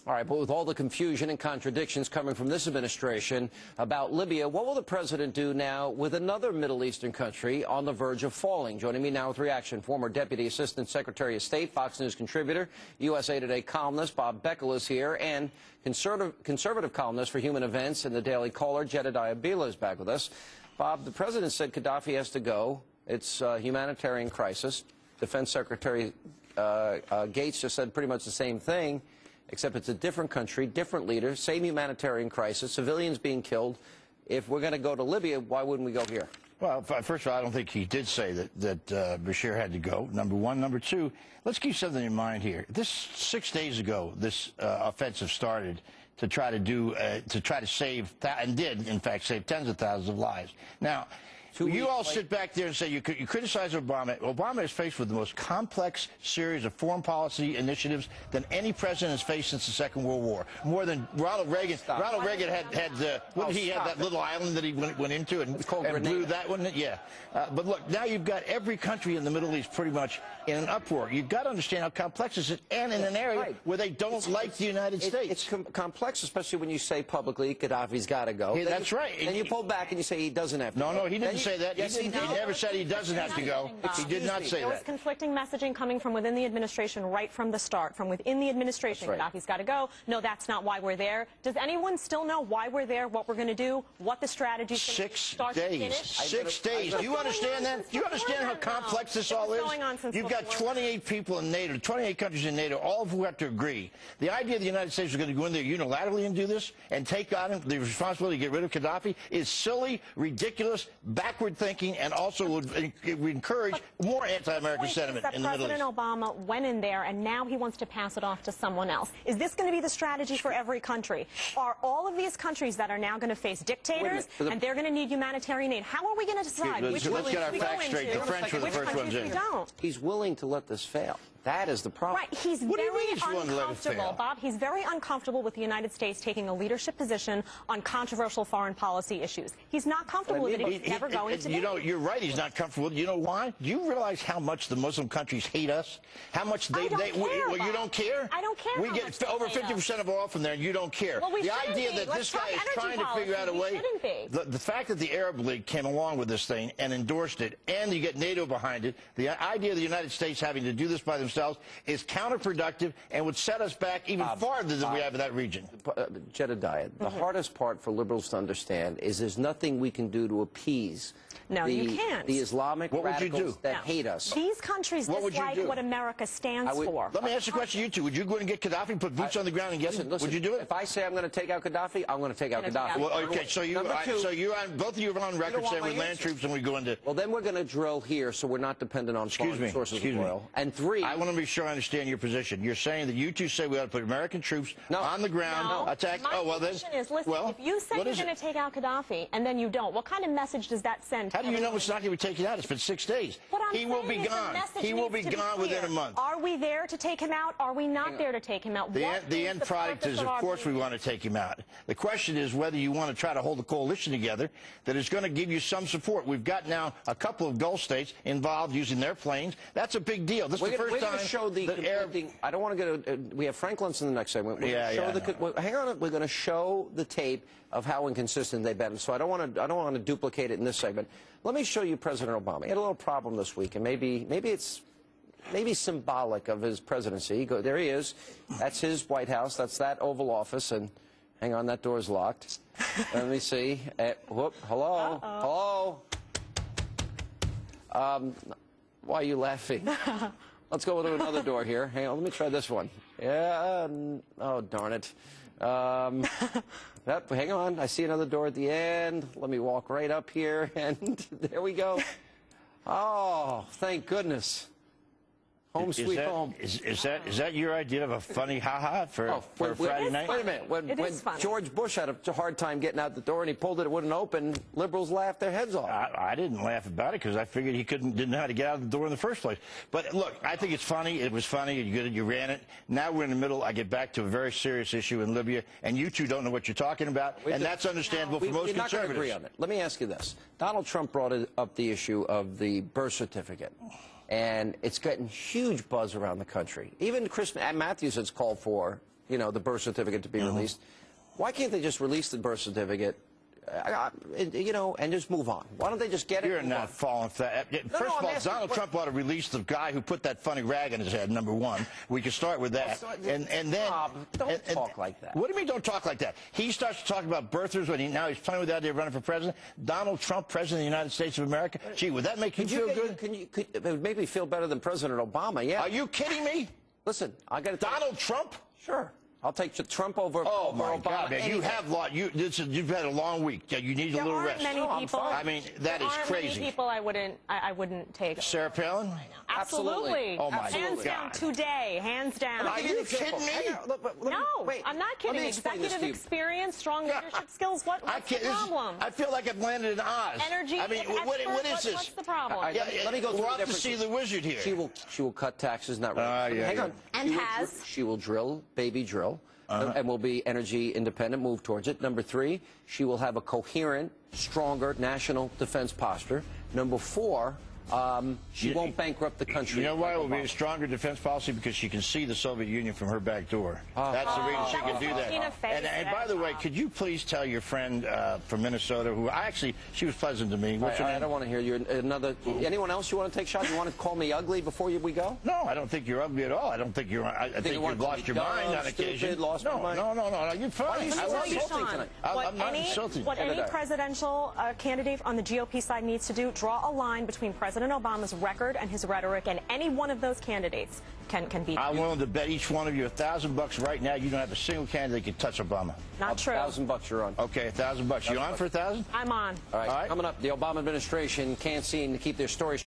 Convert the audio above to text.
All right, but with all the confusion and contradictions coming from this administration about Libya, what will the president do now with another Middle Eastern country on the verge of falling? Joining me now with reaction, former Deputy Assistant Secretary of State, Fox News contributor, USA Today columnist Bob Beckel is here, and conservative columnist for Human Events and the Daily Caller, Jedediah Bila, is back with us. Bob, the president said Gaddafi has to go. It's a humanitarian crisis. Defense Secretary Gates just said pretty much the same thing, except it's a different country, different leader, same humanitarian crisis, civilians being killed. If we're going to go to Libya, why wouldn't we go here? Well, first of all, I don't think he did say that Bashir had to go, number one. Number two, let's keep something in mind here. 6 days ago, this offensive started to try to save, and did, in fact, save tens of thousands of lives. Now, you all sit back there and say you criticize Obama. Obama is faced with the most complex series of foreign policy initiatives than any president has faced since the Second World War. More than Ronald Reagan. Ronald Reagan had that little island that he went into and blew that one. Yeah. But look, now you've got every country in the Middle East pretty much in an uproar. You've got to understand how complex this is, and in an area where they don't like the United States. It's complex, especially when you say publicly Gaddafi's got to go. Yeah, that's right. And you pull back and you say he doesn't have to go. No, he didn't say that. Yes, he never said he doesn't have to go. He did not say that. There was conflicting messaging coming from within the administration right from the start. From within the administration, Gaddafi's got to go. No, that's not why we're there. Does anyone still know why we're there, what we're going to do, what the strategy is? 6 days. 6 days. Do you understand that? Do you understand how complex this all is? You've got 28 people in NATO, 28 countries in NATO, all of who have to agree. The idea the United States is going to go in there unilaterally and do this and take on the responsibility to get rid of Gaddafi is silly, ridiculous, backward thinking, and also would encourage more anti-American sentiment in the Middle East. President Obama went in there, and now he wants to pass it off to someone else. Is this going to be the strategy for every country? Are all of these countries that are now going to face dictators, and they're going to need humanitarian aid? How are we going to decide which let's get our facts straight. The French were the first ones in. He's willing to let this fail. That is the problem. Right. He's very uncomfortable, Bob. He's very uncomfortable with the United States taking a leadership position on controversial foreign policy issues. He's not comfortable with it. He's never going to be. You know, you're right. He's not comfortable. You know why? Do you realize how much the Muslim countries hate us? How much they well, you don't care? I don't care. We get over 50% of oil from there, and you don't care. Well, the idea that this guy is trying to figure out a way. The fact that the Arab League came along with this thing and endorsed it, and you get NATO behind it, the idea of the United States having to do this by themselves is counterproductive and would set us back even farther than we have in that region. Jedediah, the hardest part for liberals to understand is there's nothing we can do to appease you can't. The Islamic radicals that hate us. These countries dislike what America stands for. Let me ask you a question, you two. Would you go and get Gaddafi and put boots on the ground and get him? Would you do it? If I say I'm going to take out Gaddafi, I'm going to take out Gaddafi. Well, okay, so both of you are on record saying we land troops and we go into... Well, then we're going to drill here so we're not dependent on foreign sources of oil. And three... I want to be sure I understand your position. You're saying that you two say we ought to put American troops on the ground, attack... My position is, listen, if you say you're going to take out Gaddafi and then you don't, what kind of message does that send? How do you know it's not going to be taken out? It's been 6 days. He will be gone. He will be gone within a month. Are we there to take him out? Are we not there to take him out? The end product is, of course, we want to take him out. The question is whether you want to try to hold a coalition together that is going to give you some support. We've got now a couple of Gulf states involved using their planes. That's a big deal. This is the first time show the I don't want to go. We have Frank Luntz in the next segment. Hang on. We're going to show the tape of how inconsistent they've been. So I don't want to duplicate it in this segment. Let me show you President Obama. He had a little problem this week, and maybe it's symbolic of his presidency. There he is. That's his White House. That's that Oval Office. And hang on, that door's locked. Let me see. Whoop. Hello. Hello. Why are you laughing? Let's go to another door here. Hang on. Let me try this one. Yeah. Oh, darn it. Hang on. I see another door at the end. Let me walk right up here, and there we go. Oh, thank goodness. Home sweet home. Is that your idea of a funny ha-ha for a Friday night? Wait a minute. When George Bush had a hard time getting out the door and he pulled it wouldn't open, liberals laughed their heads off. I didn't laugh about it because I figured he didn't know how to get out of the door in the first place. But look, I think it's funny. It was funny. You ran it. Now we're in the middle. I get back to a very serious issue in Libya, and you two don't know what you're talking about, and that's understandable for most conservatives. We're not going to agree on it. Let me ask you this. Donald Trump brought up the issue of the birth certificate. And it's getting huge buzz around the country. Even Chris Matthews has called for you know, the birth certificate to be released. Why can't they just release the birth certificate, you know, and just move on? Why don't they just get it? You're not falling for that. First of all, Donald Trump ought to release the guy who put that funny rag in his head, number one. We can start with that. And then... Don't talk like that. What do you mean don't talk like that? He starts to talk about birthers when now he's playing with the idea of running for president. Donald Trump, president of the United States of America. Gee, would that make you feel good? It would make me feel better than President Obama, yeah. Are you kidding me? Listen, I got to... Donald Trump? Sure. I'll take Trump over my Obama. God, man. You have you've had a long week. You need a little rest. There aren't many people. I mean, that is crazy. Many people I wouldn't take. Sarah Palin? Absolutely. Oh my Hands God. down today. Hands down. Are you kidding me? No, I'm not kidding. Executive experience, strong leadership skills. What's the problem? I feel like I've landed in Oz. Energy. I mean, what is this? What's the problem? Let me go through We're off to see the wizard here. She will cut taxes, not revenue. Hang on. And She will drill, baby drill. And will be energy independent, move towards it. Number 3, she will have a coherent, stronger national defense posture. Number 4, she won't bankrupt the country. You know why it will be a stronger defense policy? Because she can see the Soviet Union from her back door. That's the reason she can do that. And by the way, could you please tell your friend from Minnesota, who she was pleasant to me. What's her name? I don't want to hear you. Anyone else you want to take shots? You want to call me ugly before we go? No, I don't think you're ugly at all. I don't think you're. I think you've lost your mind on occasion. No, you're fine. I'm not insulting. What any presidential candidate on the GOP side needs to do, draw a line between President Obama's record and his rhetoric, and any one of those candidates can beat. I'm willing to bet each one of you $1,000 right now. You don't have a single candidate that can touch Obama. Not true. $1,000 you're on. Okay, $1,000. You on for 1,000? I'm on. All right. Coming up, the Obama administration can't seem to keep their stories